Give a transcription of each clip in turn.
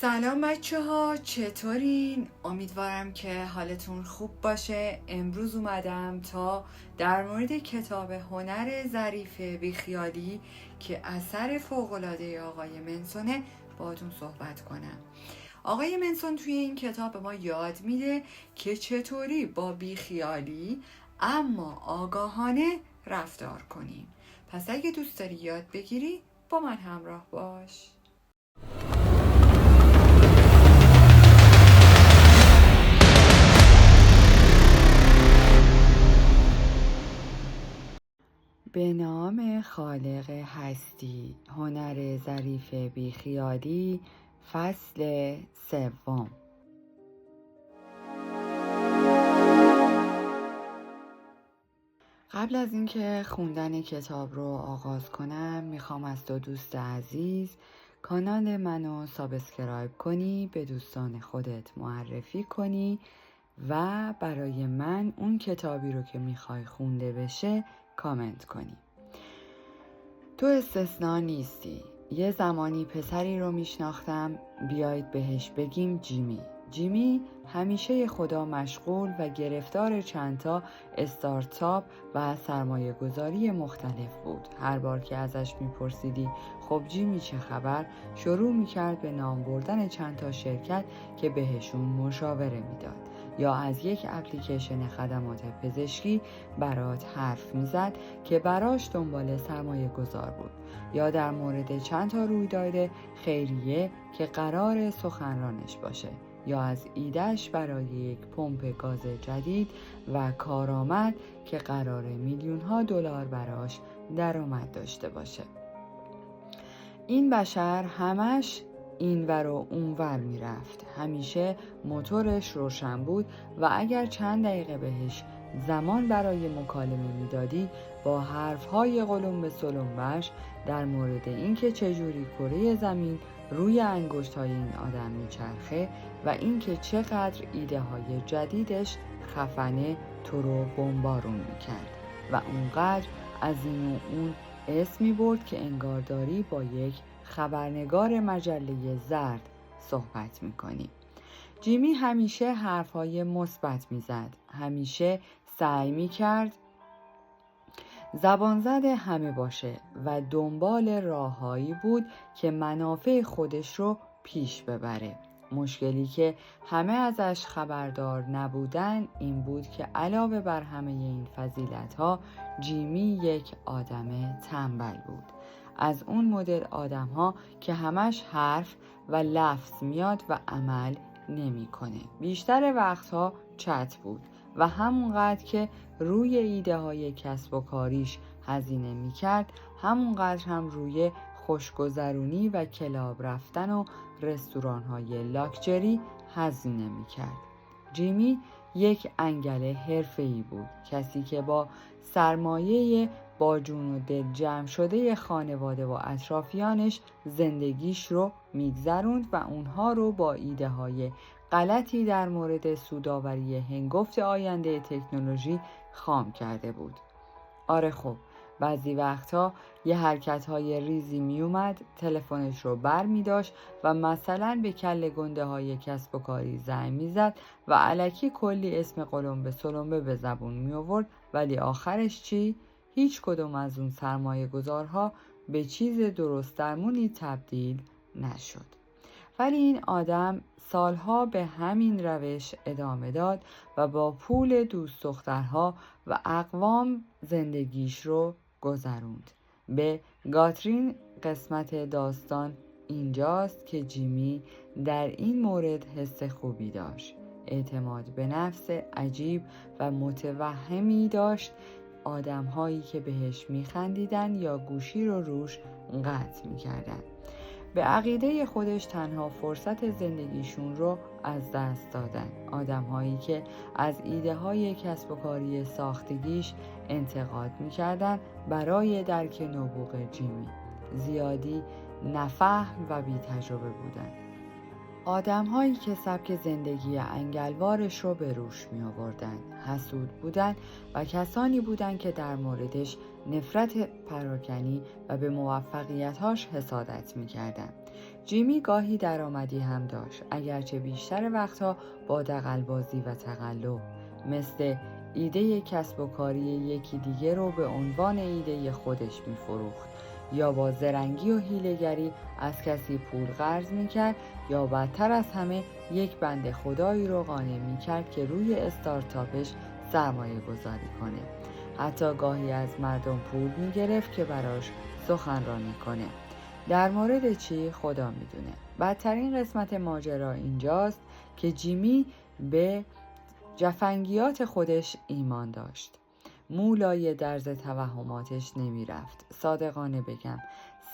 سلام بچه ها، چطورین؟ امیدوارم که حالتون خوب باشه. امروز اومدم تا در مورد کتاب هنر ظریف بیخیالی که اثر فوق‌العاده آقای منسونه باهاتون صحبت کنم. آقای منسون توی این کتاب به ما یاد میده که چطوری با بیخیالی اما آگاهانه رفتار کنیم. پس اگه دوست داری یاد بگیری با من همراه باش. به نام خالق هستی، هنر ظریف بیخیالی، فصل 3. قبل از اینکه خوندن کتاب رو آغاز کنم میخوام از تو دوست عزیز کانال منو سابسکرایب کنی، به دوستان خودت معرفی کنی و برای من اون کتابی رو که میخوای خونده بشه کامنت کنی. تو استثنا نیستی. یه زمانی پسری رو میشناختم، بیایید بهش بگیم جیمی همیشه خدا مشغول و گرفتار چندتا استارتاپ و سرمایه گذاری مختلف بود. هر بار که ازش میپرسیدی خب جیمی چه خبر، شروع میکرد به نام بردن چندتا شرکت که بهشون مشاوره میداد، یا از یک اپلیکیشن خدمات پزشکی برات حرف میزد که براش دنبال سرمایه گذار بود، یا در مورد چند تا رویداد خیریه که قرار سخنرانش باشه، یا از ایدهش برای یک پمپ گاز جدید و کارآمد که قرار میلیون‌ها دلار براش درآمد داشته باشه. این بشر همش اینور و اونور میرفت. همیشه موتورش روشن بود و اگر چند دقیقه بهش زمان برای مکالمه میدادی با حرفهای قلمبه سلمبش در مورد اینکه چجوری کره زمین روی انگشت‌های این آدم میچرخه و اینکه چقدر ایده های جدیدش خفنه تو رو بمبارون میکرد و اونقدر از این و اون اسم میبرد که انگارداری با یک خبرنگار مجله زرد صحبت میکنی. جیمی همیشه حرفهای مثبت میزد، همیشه سعی میکرد زبان زده همه باشه و دنبال راههایی بود که منافع خودش رو پیش ببره. مشکلی که همه ازش خبردار نبودن این بود که علاوه بر همه این فضیلت‌ها جیمی یک آدم تنبل بود. از اون مدل آدم‌ها که همش حرف و لفظ میاد و عمل نمی‌کنه. بیشتر وقتها چت بود و همونقدر که روی ایده های کسب و کاریش هزینه میکرد همونقدر هم روی خوشگذرونی و کلاب رفتن و رستوران های لاکچری هزینه میکرد. جیمی یک انگل حرفه‌ای بود، کسی که با سرمایه با جون و دل جمع شده خانواده و اطرافیانش زندگیش رو میگذروند و اونها رو با ایده های غلطی در مورد سودآوری هنگفت آینده تکنولوژی خام کرده بود. آره خب، بعضی وقتها یه حرکت‌های ریزی می اومد، تلفنش رو بر می داشت و مثلا به کله گنده های کسب و کاری زنگ می زد و الکی کلی اسم قلمبه سلمبه به زبون می آورد، ولی آخرش چی؟ هیچ کدوم از اون سرمایه گذارها به چیز درست درمونی تبدیل نشد. ولی این آدم سالها به همین روش ادامه داد و با پول دوست دخترها و اقوام زندگیش رو گذروند. به گاترین قسمت داستان اینجاست که جیمی در این مورد حس خوبی داشت. اعتماد به نفس عجیب و متوهمی داشت. آدم‌هایی که بهش میخندیدن یا گوشی رو روش قطع میکردن. به عقیده خودش تنها فرصت زندگیشون رو از دست دادن. آدم‌هایی که از ایده های کسب و کاری ساختگیش انتقاد می‌کردن برای درک نبوغ جیمی. زیادی نفهم و بی تجربه بودن. آدم‌هایی که سبک زندگی انگلوارش رو به روش می آوردن، حسود بودن و کسانی بودن که در موردش نفرت پراکنی و به موفقیت‌هاش حسادت می‌کردن. جیمی گاهی درآمدی هم داشت، اگرچه بیشتر وقتها با دغل‌بازی و تقلب، مثل ایده کسب و کاری یکی دیگه رو به عنوان ایده خودش می‌فروخت، یا با زرنگی و حیله‌گری از کسی پول قرض می‌کرد، یا بدتر از همه یک بنده خدایی رو قانع می‌کرد که روی استارتاپش سرمایه گذاری کنه. حتی گاهی از مردم پول می‌گرفت که براش سخنرانی کنه. در مورد چی خدا میدونه. بدترین قسمت ماجرا اینجاست که جیمی به جفنگیات خودش ایمان داشت. مولای درز توهماتش نمی رفت. صادقانه بگم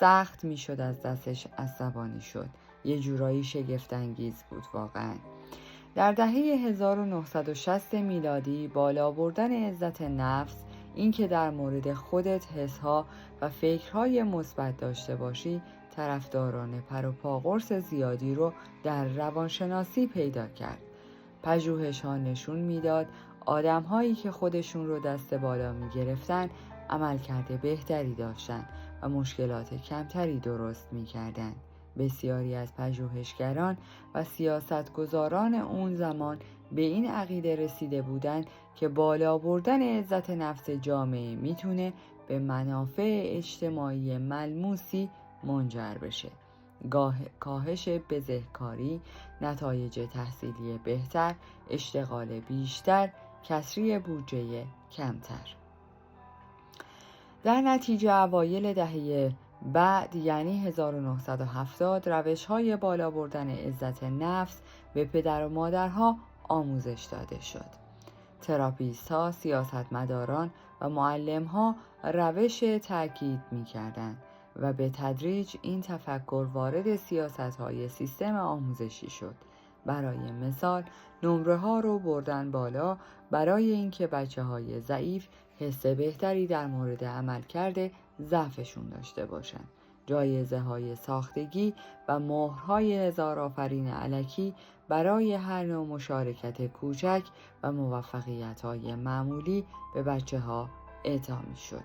سخت می شد از دستش عصبانی شد. یه جورایی شگفت‌انگیز بود واقعا. در دهه 1960 میلادی بالا بردن عزت نفس، این که در مورد خودت حسها و فکرهای مثبت داشته باشی، طرفداران پر و پا قرص زیادی رو در روانشناسی پیدا کرد. پژوهش ها نشون میداد آدم هایی که خودشون رو دست بالا می گرفتن عملکرد بهتری داشتن و مشکلات کمتری درست می کردن. بسیاری از پژوهشگران و سیاستگزاران اون زمان به این عقیده رسیده بودند که بالا بردن عزت نفس جامعه میتونه به منافع اجتماعی ملموسی منجر بشه. کاهش بزهکاری، نتایج تحصیلی بهتر، اشتغال بیشتر، کسری بودجه کمتر. در نتیجه اوایل دهه بعد یعنی 1970 روش‌های بالا بردن عزت نفس به پدر و مادرها آموزش داده شد. تراپیست‌ها، سیاستمداران و معلم‌ها روش تأکید می‌کردند و به تدریج این تفکر وارد سیاست‌های سیستم آموزشی شد. برای مثال نمره‌ها رو بردن بالا برای اینکه بچه‌های ضعیف حس بهتری در مورد عملکرد ضعفشون داشته باشن. جایزه‌های ساختگی و مهرهای هزار آفرین الکی برای هر نوع مشارکت کوچک و موفقیت‌های معمولی به بچه‌ها اعطا می‌شد.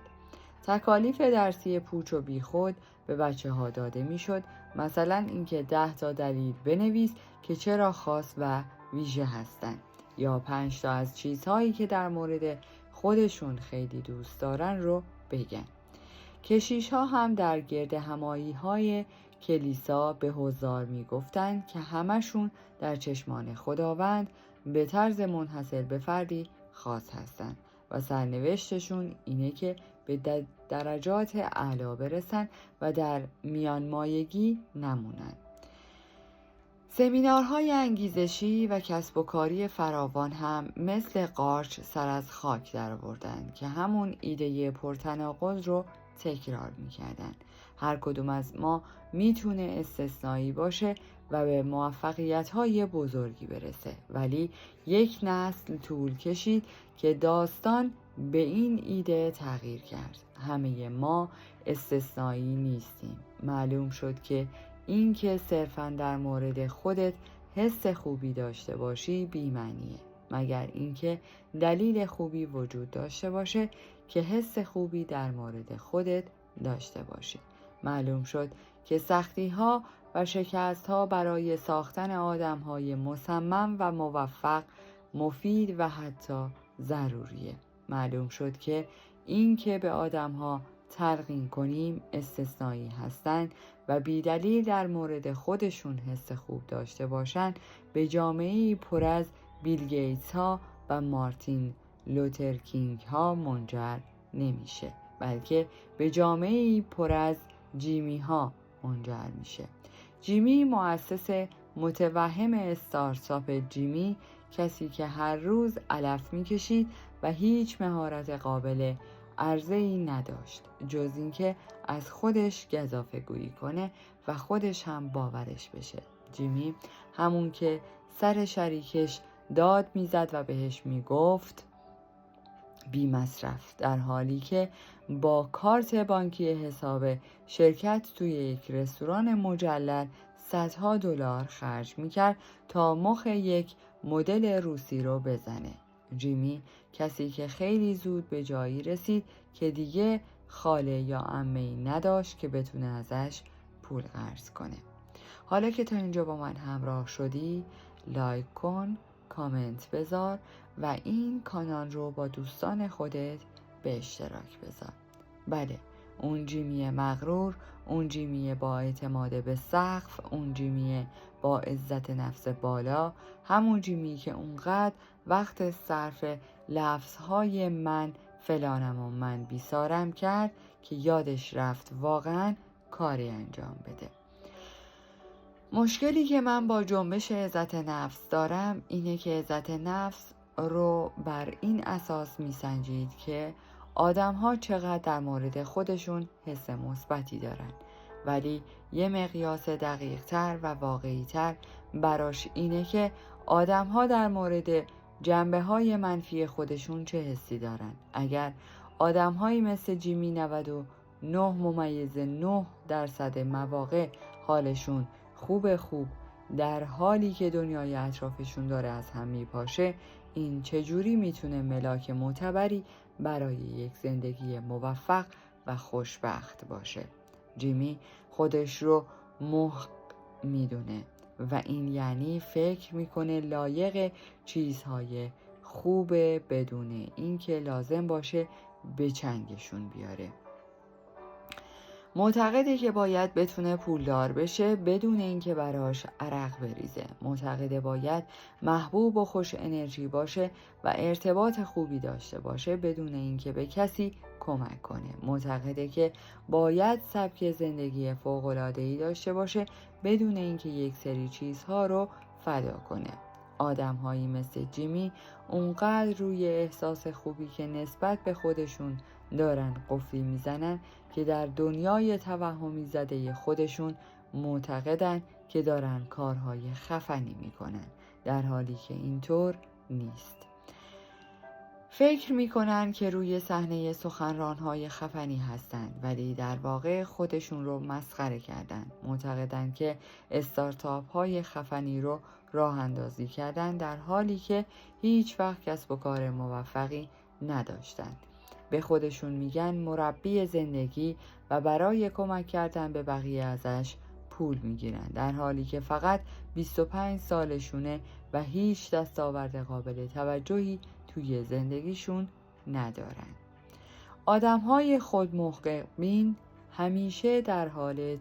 تکالیف درسی پوچ و بیخود به بچه‌ها داده می‌شد، مثلا اینکه 10 تا دلیل بنویس که چرا خاص و ویژه هستن، یا 5 تا از چیزهایی که در مورد خودشون خیلی دوست دارن رو بگن. کشیش‌ها هم در گرد همایی‌های کلیسا به حضار می‌گفتند که همشون در چشمان خداوند به طرز منحصر به فردی خاص هستند و سرنوشتشون اینه که به درجات اعلا برسن و در میانمایگی نمونن. سمینارهای انگیزشی و کسب و کاری فراوان هم مثل قارچ سر از خاک درآوردند که همون ایده پرتناقض رو تکرار میکردن. هر کدوم از ما میتونه استثنایی باشه و به موفقیت‌های بزرگی برسه، ولی یک نسل طول کشید که داستان به این ایده تغییر کرد. همه ما استثنایی نیستیم. معلوم شد که این که صرفاً در مورد خودت حس خوبی داشته باشی بی‌معنیه، مگر اینکه دلیل خوبی وجود داشته باشه که حس خوبی در مورد خودت داشته باشی. معلوم شد که سختی‌ها و شکست‌ها برای ساختن آدم‌های مصمم و موفق مفید و حتی ضروریه. معلوم شد که این که به آدم‌ها تلقین کنیم استثنایی هستند و بی‌دلیل در مورد خودشون حس خوب داشته باشند به جامعه‌ای پر از بیل گیتس ها و مارتین لوتر کینگ ها منجر نمیشه، بلکه به جامعه‌ای پر از جیمی ها منجر میشه. جیمی مؤسس متوهم استارتاپ جیمی، کسی که هر روز علف میکشید و هیچ مهارت قابل عرضه‌ای نداشت جز اینکه از خودش گزافه گویی کنه و خودش هم باورش بشه. جیمی همون که سر شریکش داد میزد و بهش میگفت بی مصرف، در حالی که با کارت بانکی حساب شرکت توی یک رستوران مجلل صدها دلار خرج میکرد تا مخ یک مدل روسی رو بزنه. جیمی کسی که خیلی زود به جایی رسید که دیگه خاله یا عمه‌ای نداشت که بتونه ازش پول قرض کنه. حالا که تا اینجا با من همراه شدی، لایک کن، کامنت بذار و این کانال رو با دوستان خودت به اشتراک بذار. بله، اون جیمی مغرور، اون جیمی با اعتماد به سقف، اون جیمی با عزت نفس بالا، همون جیمی که اونقدر وقت صرف لفظهای من فلانم و من بیسارم کرد که یادش رفت واقعا کاری انجام بده. مشکلی که من با جنبش عزت نفس دارم اینه که عزت نفس رو بر این اساس میسنجید که آدم‌ها چقدر در مورد خودشون حس مثبتی دارن، ولی یه مقیاس دقیق‌تر و واقعی‌تر براش اینه که آدم‌ها در مورد جنبه‌های منفی خودشون چه حسی دارن. اگر آدم‌هایی مثل جیمی 99.9% مواقع حالشون خوب در حالی که دنیای اطرافشون داره از هم میپاشه، این چجوری میتونه ملاک معتبری برای یک زندگی موفق و خوشبخت باشه؟ جیمی خودش رو محق میدونه و این یعنی فکر میکنه لایق چیزهای خوب بدون اینکه لازم باشه به چنگشون بیاره. معتقده که باید بتونه پولدار بشه بدون اینکه براش عرق بریزه. معتقده باید محبوب و خوش انرژی باشه و ارتباط خوبی داشته باشه بدون اینکه به کسی کمک کنه. معتقده که باید سبک زندگی فوق‌العاده‌ای داشته باشه بدون اینکه یک سری چیزها رو فدا کنه. آدم‌هایی مثل جیمی اونقدر روی احساس خوبی که نسبت به خودشون دارن قفلی میزنن که در دنیای توهمی زده خودشون معتقدن که دارن کارهای خفنی میکنن، در حالی که اینطور نیست. فکر میکنن که روی صحنه سخنرانهای خفنی هستند، ولی در واقع خودشون رو مسخره کردن. معتقدن که استارتاپ های خفنی رو راه اندازی کردن، در حالی که هیچ وقت کسب و کار موفقی نداشتن. به خودشون میگن مربی زندگی و برای کمک کردن به بقیه ازش پول میگیرن، در حالی که فقط 25 سالشونه و هیچ دستاورد قابل توجهی توی زندگیشون ندارن. آدم‌های خودمحققین همیشه در حال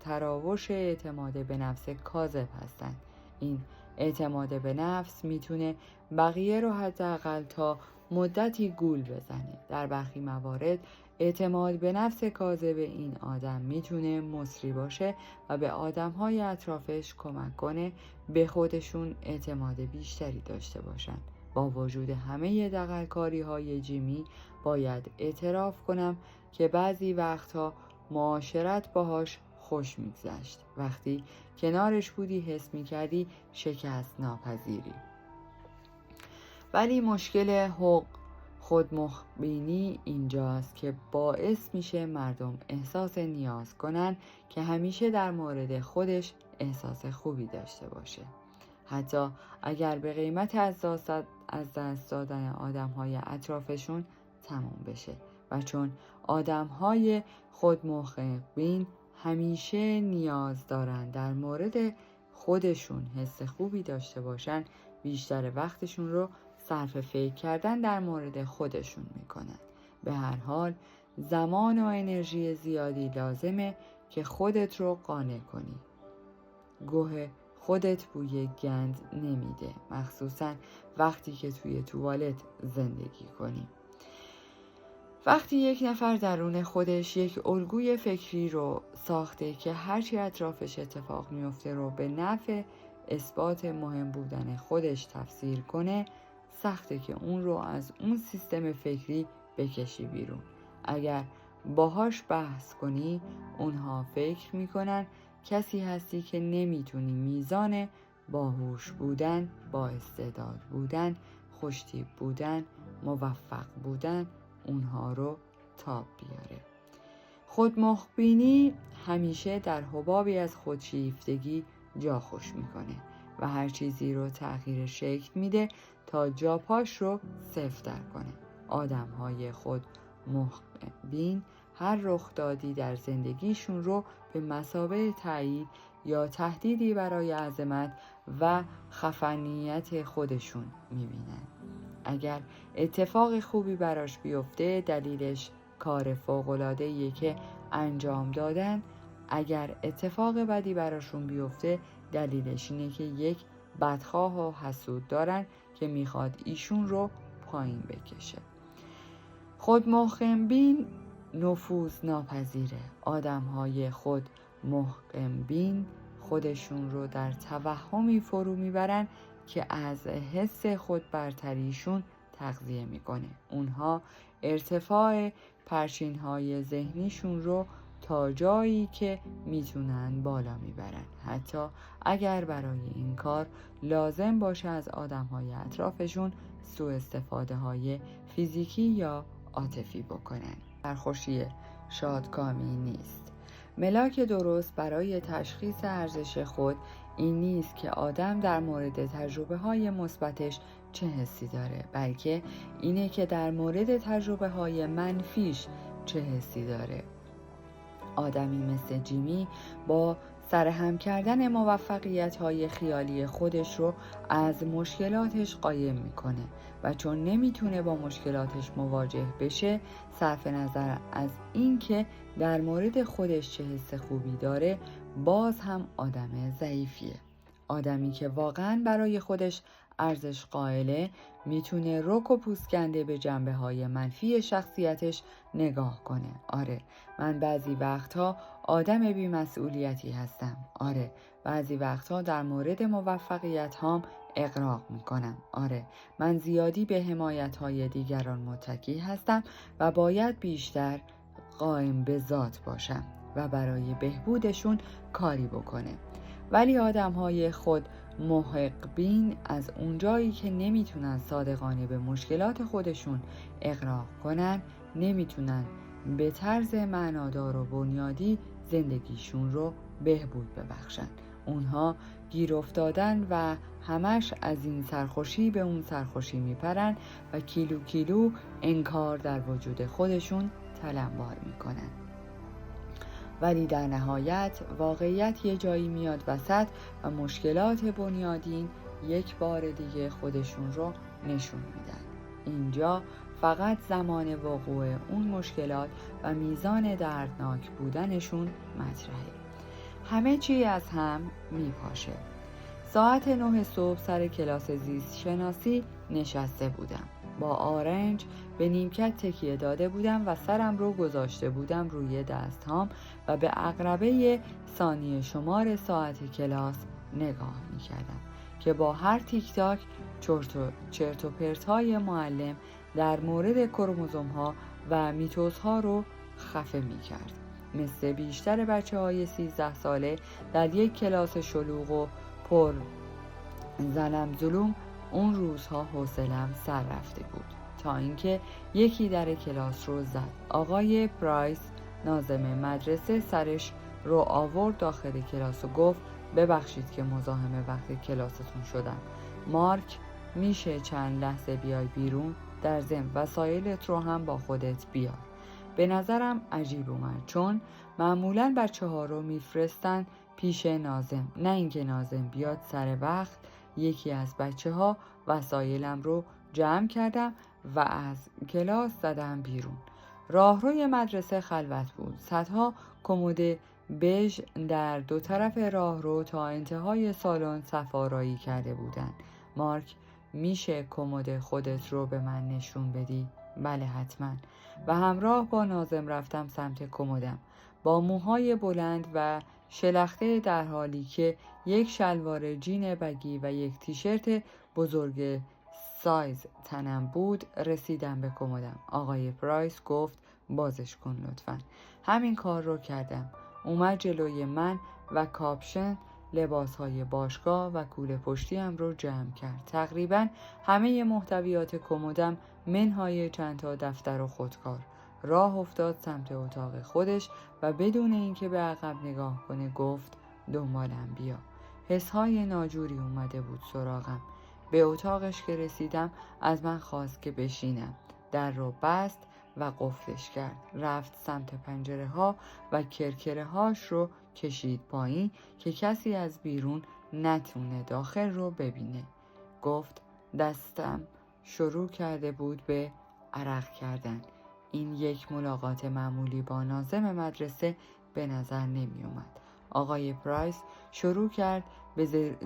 تراوش اعتماد به نفس کاذب هستند. این اعتماد به نفس میتونه بقیه رو حداقل تا مدتی گول بزنه. در برخی موارد اعتماد به نفس کاذب این آدم میتونه مصری باشه و به آدم‌های اطرافش کمک کنه به خودشون اعتماد بیشتری داشته باشن. با وجود همه دغل‌کاری‌های جیمی باید اعتراف کنم که بعضی وقتها معاشرت باهاش خوش میگذشت. وقتی کنارش بودی حس میکردی شکست ناپذیری. ولی مشکل خودمحقبینی اینجاست که باعث میشه مردم احساس نیاز کنن که همیشه در مورد خودش احساس خوبی داشته باشه، حتی اگر به قیمت از دست دادن آدم‌های اطرافشون تموم بشه. و چون آدم‌های خودمحققین همیشه نیاز دارن در مورد خودشون حس خوبی داشته باشن، بیشتر وقتشون رو صرف فکر کردن در مورد خودشون میکنن. به هر حال زمان و انرژی زیادی لازمه که خودت رو قانع کنی. گوه خودت بوی گند نمیده، مخصوصا وقتی که توی توالت زندگی کنی. وقتی یک نفر درون خودش یک الگوی فکری رو ساخته که هرچی اطرافش اتفاق میفته رو به نفع اثبات مهم بودن خودش تفسیر کنه، سخته که اون رو از اون سیستم فکری بکشی بیرون. اگر باهاش بحث کنی، اونها فکر میکنن کسی هستی که نمیتونی میزان باهوش بودن، با استعداد بودن، خوشتیپ بودن، موفق بودن اونها رو تاب بیاره. خودمحقبینی همیشه در حبابی از خودشیفتگی جا خوش میکنه و هر چیزی رو تغییر شکل میده تا جا پاش رو صفر در کنه. آدم‌های خودمحقبین هر رخدادی در زندگیشون رو به مثابه تایید یا تهدیدی برای عظمت و خفنیت خودشون میبینن. اگر اتفاق خوبی براش بیفته دلیلش کار فوق‌العاده‌ایه که انجام دادن. اگر اتفاق بدی براشون بیفته دلیلش اینه که یک بدخواه و حسود دارن که میخواد ایشون رو پایین بکشه. خود محکم بین نفوذ ناپذیره. آدم‌های خود محکم بین خودشون رو در توهمی فرو میبرن که از حس خود برتریشون تغذیه میکنه. اونها ارتفاع پرچین‌های ذهنیشون رو تا جایی که میتونن بالا میبرن، حتی اگر برای این کار لازم باشه از آدم‌های اطرافشون سوء استفاده های فیزیکی یا عاطفی بکنن. سرخوشی شادکامی نیست. ملاک درست برای تشخیص ارزش خود این نیست که آدم در مورد تجربه های مثبتش چه حسی داره، بلکه اینه که در مورد تجربه های منفیش چه حسی داره. آدمی مثل جیمی با سرهم کردن موفقیت‌های خیالی خودش رو از مشکلاتش قایم میکنه و چون نمیتونه با مشکلاتش مواجه بشه، صرف نظر از این که در مورد خودش چه حس خوبی داره، باز هم آدم ضعیفیه. آدمی که واقعاً برای خودش ارزش قائله میتونه رک و پوسکنده به جنبه‌های منفی شخصیتش نگاه کنه. آره، من بعضی وقتها آدم بی‌مسئولیتی هستم. آره، بعضی وقتها در مورد موفقیت هام اغراق میکنم. آره، من زیادی به حمایت‌های دیگران متکی هستم و باید بیشتر قائم به ذات باشم و برای بهبودشون کاری بکنه. ولی آدم‌های خود محق بین از اونجایی که نمیتونن صادقانه به مشکلات خودشون اقراق کنن، نمیتونن به طرز معنادار و بنیادی زندگیشون رو بهبود ببخشن. اونها گیر افتادن و همش از این سرخوشی به اون سرخوشی میپرن و کیلو کیلو انکار در وجود خودشون تلمبار میکنن. ولی در نهایت واقعیت یه جایی میاد وسط و مشکلات بنیادین یک بار دیگه خودشون رو نشون میدن. اینجا فقط زمان وقوع اون مشکلات و میزان دردناک بودنشون مطرحه. همه چی از هم میپاشه. ساعت 9 صبح سر کلاس زیست شناسی نشسته بودم. با آرنج به نیمکت تکیه داده بودم و سرم رو گذاشته بودم روی دستهام و به عقربه ثانیه شمار ساعت کلاس نگاه می کردم که با هر تیک تاک چرت و پرتای معلم در مورد کروموزوم ها و میتوز ها رو خفه می کرد. مثل بیشتر بچه های 13 ساله در یک کلاس شلوغ و پر زلم زلوم اون روزها حوصله‌ام سر رفته بود تا اینکه یکی در کلاس رو زد. آقای پرایس ناظم مدرسه سرش رو آورد داخل کلاس و گفت ببخشید که مزاحم وقت کلاستون شدم. مارک، میشه چند لحظه بیای بیرون؟ در ضمن وسایلت رو هم با خودت بیار. به نظرم عجیب اومد چون معمولاً بچه‌ها رو میفرستن پیش ناظم، نه اینکه ناظم بیاد سر وقت. یکی از بچه‌ها وسایلم رو جمع کردم و از کلاس زدم بیرون. راهروی مدرسه خلوت بود. صدها کمد بژ در دو طرف راهرو تا انتهای سالن صف‌آرایی کرده بودند. مارک، میشه کمد خودت رو به من نشون بدی؟ بله حتما. و همراه با ناظم رفتم سمت کمدم. با موهای بلند و شلخته در حالی که یک شلوار جین بگی و یک تیشرت بزرگ سایز تنم بود رسیدم به کمدم. آقای پرایس گفت بازش کن لطفاً. همین کار رو کردم. اومد جلوی من و کاپشن، لباسهای باشگاه و کوله پشتیم رو جمع کرد. تقریباً همه محتویات کمدم منهای چند تا دفتر و خودکار. راه افتاد سمت اتاق خودش و بدون اینکه به عقب نگاه کنه گفت دنبالم بیا. حسهای ناجوری اومده بود سراغم. به اتاقش که رسیدم از من خواست که بشینم. در رو بست و قفلش کرد. رفت سمت پنجره ها و کرکره هاش رو کشید پایین که کسی از بیرون نتونه داخل رو ببینه. گفت دستم شروع کرده بود به عرق کردن. این یک ملاقات معمولی با ناظم مدرسه به نظر نمی اومد. آقای پرایس شروع کرد به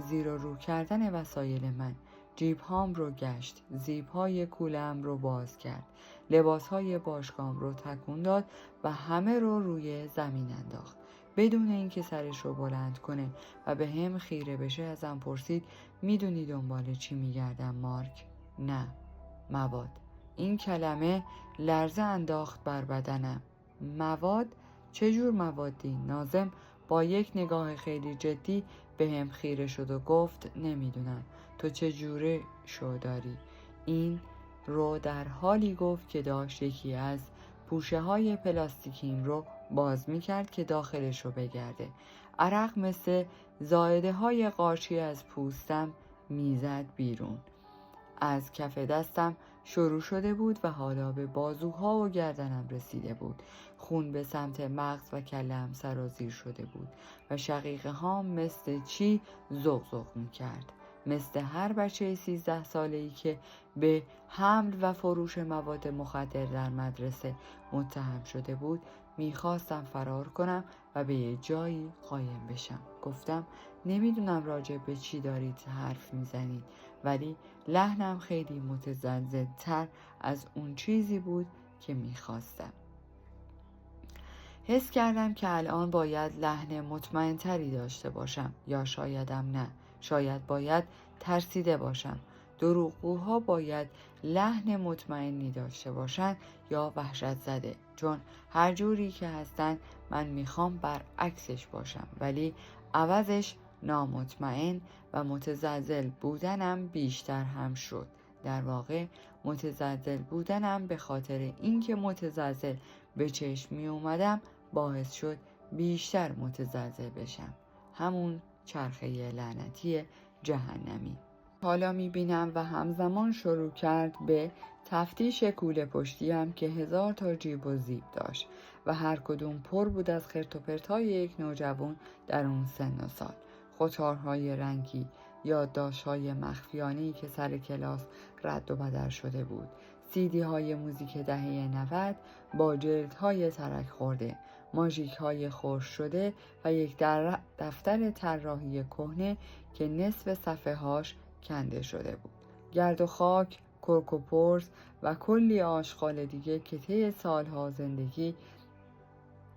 زیر و رو کردن وسایل من. جیب هام رو گشت، زیب های کولم رو باز کرد، لباس های باشگاهم رو تکون داد و همه رو روی زمین انداخت. بدون اینکه سرش رو بلند کنه و به هم خیره بشه ازم پرسید میدونی دنبال چی میگردم مارک؟ نه. مواد. این کلمه لرزه انداخت بر بدنم. مواد؟ چجور موادی؟ ناظم با یک نگاه خیلی جدی به هم خیره شد و گفت نمیدونم. تو چجوره شو داری؟ این رو در حالی گفت که داشت یکی از پوشه های پلاستیکیم رو باز می کرد که داخلش رو بگرده. عرق مثل زائده های قارچی از پوستم میزد بیرون. از کف دستم شروع شده بود و حالا به بازوها و گردنم رسیده بود. خون به سمت مغز و کله‌ام سرازیر شده بود و شقیقه ها مثل چی زغزغ می کرد. مثل هر بچه 13 ساله‌ای که به حمل و فروش مواد مخدر در مدرسه متهم شده بود میخواستم فرار کنم و به یه جایی قایم بشم. گفتم نمیدونم راجع به چی دارید حرف میزنید، ولی لحنم خیلی متزلزل‌تر از اون چیزی بود که میخواستم. حس کردم که الان باید لحن مطمئن‌تری داشته باشم، یا شایدم نه. شاید باید ترسیده باشم. دروغگوها باید لحن مطمئنی داشته باشن یا وحشت زده، چون هر جوری که هستن من میخوام برعکسش باشم، ولی عوضش نامطمئن و متزلزل بودنم بیشتر هم شد. در واقع متزلزل بودنم به خاطر اینکه متزلزل به چشم می اومدم باعث شد بیشتر متزلزل بشم. همون چرخه لعنتی جهنمی. حالا میبینم و همزمان شروع کرد به تفتیش کوله پشتیم که 1000 تا جیب و زیب داشت و هر کدوم پر بود از خرت و پرتای یک نوجوان در اون سن و سال. خطارهای رنگی، یادداشت‌های مخفیانه‌ای که سر کلاس رد و بدل شده بود، سیدی های موزیک دهه 90 با جلدهای ترک خورده، ماژیک های خشک شده و یک دفتر طراحی کهنه که نصف صفحه هاش کنده شده بود. گرد و خاک، کرک و پرز و کلی آشغال دیگه که طی سالها زندگی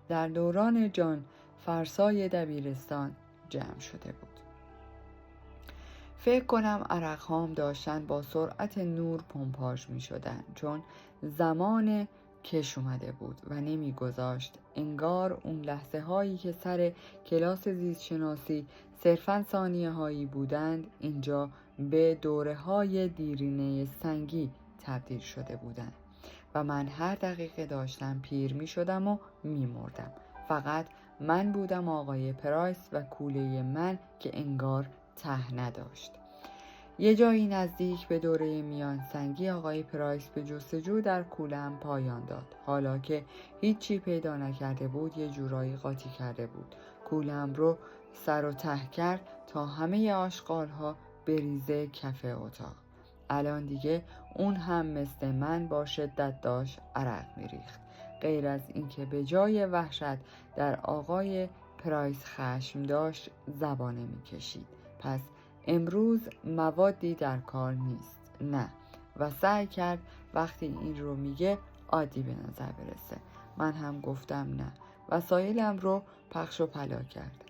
در دوران جان فرسای دبیرستان جمع شده بود. فکر کنم عرقهام داشتن با سرعت نور پمپاژ می شدن، چون زمان کش اومده بود و نمی گذاشت. انگار اون لحظه هایی که سر کلاس زیست شناسی صرفاً ثانیه هایی بودند اینجا به دوره های دیرینه سنگی تبدیل شده بودند و من هر دقیقه داشتم پیر می شدم و می مردم. فقط من بودم آقای پرایس و کوله من که انگار ته نداشت. یه جایی نزدیک به دوره میان سنگی آقای پرایس به جستجو در کولم پایان داد. حالا که هیچی پیدا نکرده بود یه جورایی قاطی کرده بود. کولم رو سر و ته کرد تا همه آشغالها بریزه کف اتاق. الان دیگه اون هم مثل من با شدت داشت عرق میریخت. غیر از اینکه به جای وحشت در آقای پرایس خشم داشت زبانه میکشید. پس امروز موادی در کار نیست. نه. و سعی کرد وقتی این رو میگه عادی به نظر برسه. من هم گفتم نه. وسایلم رو پخش و پلا کرد.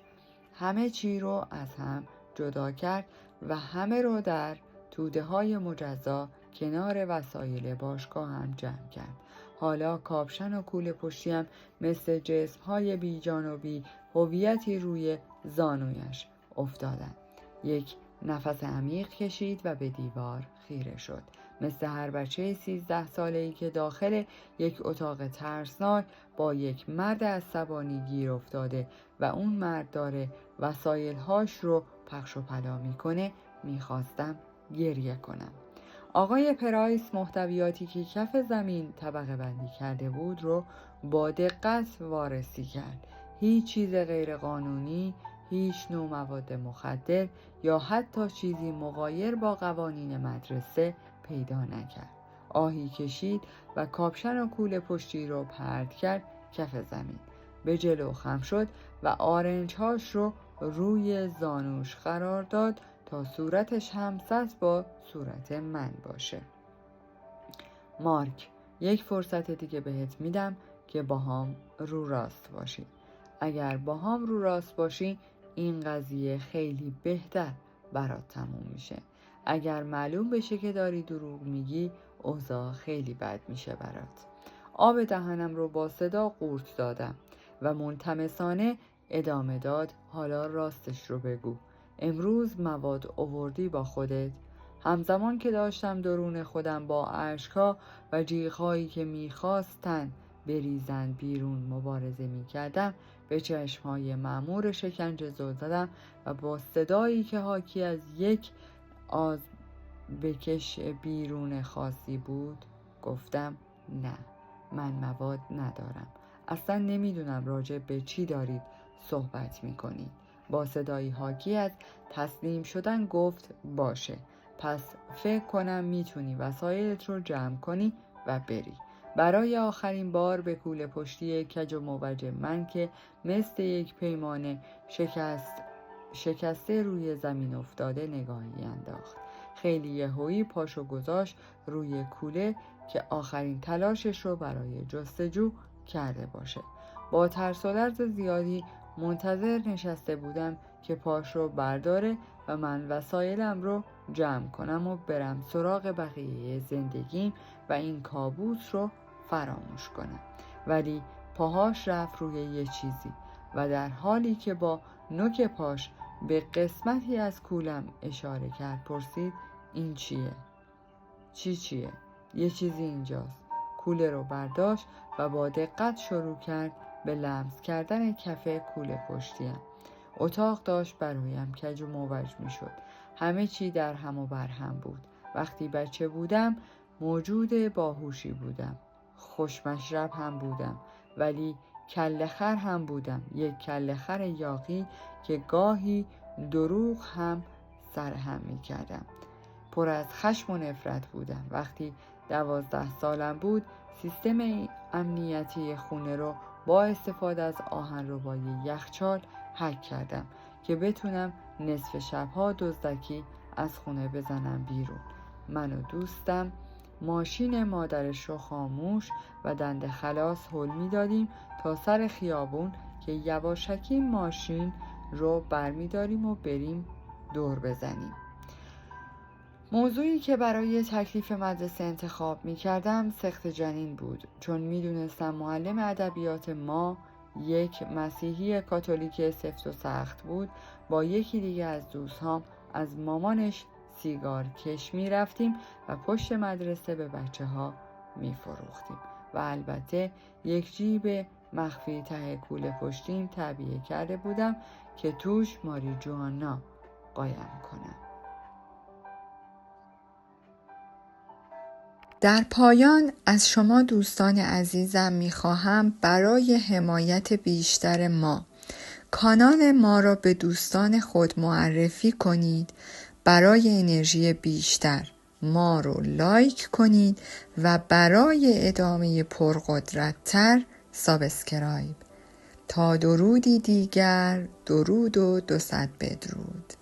همه چی رو از هم جدا کرد و همه رو در توده های مجزا کنار وسایل باشگاه هم جمع کرد. حالا کاپشن و کوله پشتیم مثل جسم های بی جان و بی هویتی روی زانویش افتادن. یک نفس عمیق کشید و به دیوار خیره شد. مثل هر بچه 13 ساله‌ای که داخل یک اتاق ترسناک با یک مرد عصبانی گیر افتاده و اون مرد داره وسایل‌هاش رو پخش و پلا میکنه میخواستم گریه کنم. آقای پرایس محتویاتی که کف زمین طبقه بندی کرده بود رو با دقت وارسی کرد. هیچ چیز غیر قانونی، هیچ نوع مواد مخدر یا حتی چیزی مغایر با قوانین مدرسه پیدا نکرد. آهی کشید و کاپشن و کوله پشتی رو پرت کرد کف زمین. به جلو خم شد و آرنج‌هاش رو روی زانوش قرار داد تا صورتش همسط با صورت من باشه. مارک، یک فرصت دیگه بهت میدم که باهام رو راست باشی. اگر باهام رو راست باشی این قضیه خیلی بهتر برات تموم میشه. اگر معلوم بشه که داری دروغ میگی اوضاع خیلی بد میشه برات. آب دهنم رو با صدا قورت دادم و ملتمسانه ادامه داد. حالا راستش رو بگو. امروز مواد آوردی با خودت؟ همزمان که داشتم درون خودم با اشک‌ها و جیغ‌هایی که می‌خواستن بریزن بیرون مبارزه می‌کردم، به چشم‌های مأمور شکنجه زل زدم و با صدایی که حاکی از یک آز بکش بیرون خاصی بود گفتم نه، من مواد ندارم. اصلا نمیدونم راجع به چی دارید صحبت میکنید. با صدایی حاکی از تسلیم شدن گفت باشه، پس فکر کنم میتونی وسایلت رو جمع کنی و بری. برای آخرین بار به کوله پشتی کج و موج من که مثل یک پیمانه شکسته روی زمین افتاده نگاهی انداخت. خیلی یهویی پاشو گذاشت روی کوله که آخرین تلاشش رو برای جستجو کرده باشه. با ترس و لرز زیادی منتظر نشسته بودم که پاش رو برداره و من وسایلم رو جمع کنم و برم سراغ بقیه زندگیم و این کابوس رو فراموش کنم. ولی پاهاش رفت روی یه چیزی و در حالی که با نوک پاش به قسمتی از کولم اشاره کرد پرسید این چیه؟ چیه؟ یه چیزی اینجاست. کوله رو برداشت و با دقت شروع کرد به لمس کردن کف کوله پشتیم. اتاق داشت برایم کج و موج می شد. همه چی در هم و بر هم بود. وقتی بچه بودم موجود باهوشی بودم. خوشمشرب هم بودم. ولی کله خر هم بودم. یک کله خر یاغی که گاهی دروغ هم سرهم می کردم. پر از خشم و نفرت بودم. وقتی 12 سالم بود سیستم امنیتی خونه رو با استفاده از آهنربای یخچال هک کردم که بتونم نصف شبها دزدکی از خونه بزنم بیرون. من و دوستم ماشین مادرش رو خاموش و دنده خلاص هل می دادیم تا سر خیابون که یواشکی ماشین رو برمی داریم و بریم دور بزنیم. موضوعی که برای تکلیف مدرسه انتخاب می کردم سخت جنین بود، چون می دونستم معلم ادبیات ما یک مسیحی کاتولیک سفت و سخت بود. با یکی دیگه از دوستهام از مامانش سیگار کش می رفتیم و پشت مدرسه به بچه ها می فروختیم و البته یک جیب مخفی ته کوله پشتیم تعبیه کرده بودم که توش ماریجوانا قایم کنم. در پایان از شما دوستان عزیزم می‌خواهم برای حمایت بیشتر ما کانال ما را به دوستان خود معرفی کنید. برای انرژی بیشتر ما رو لایک کنید و برای ادامه پرقدرت‌تر سابسکرایب. تا درودی دیگر، درود و 200 بدرود.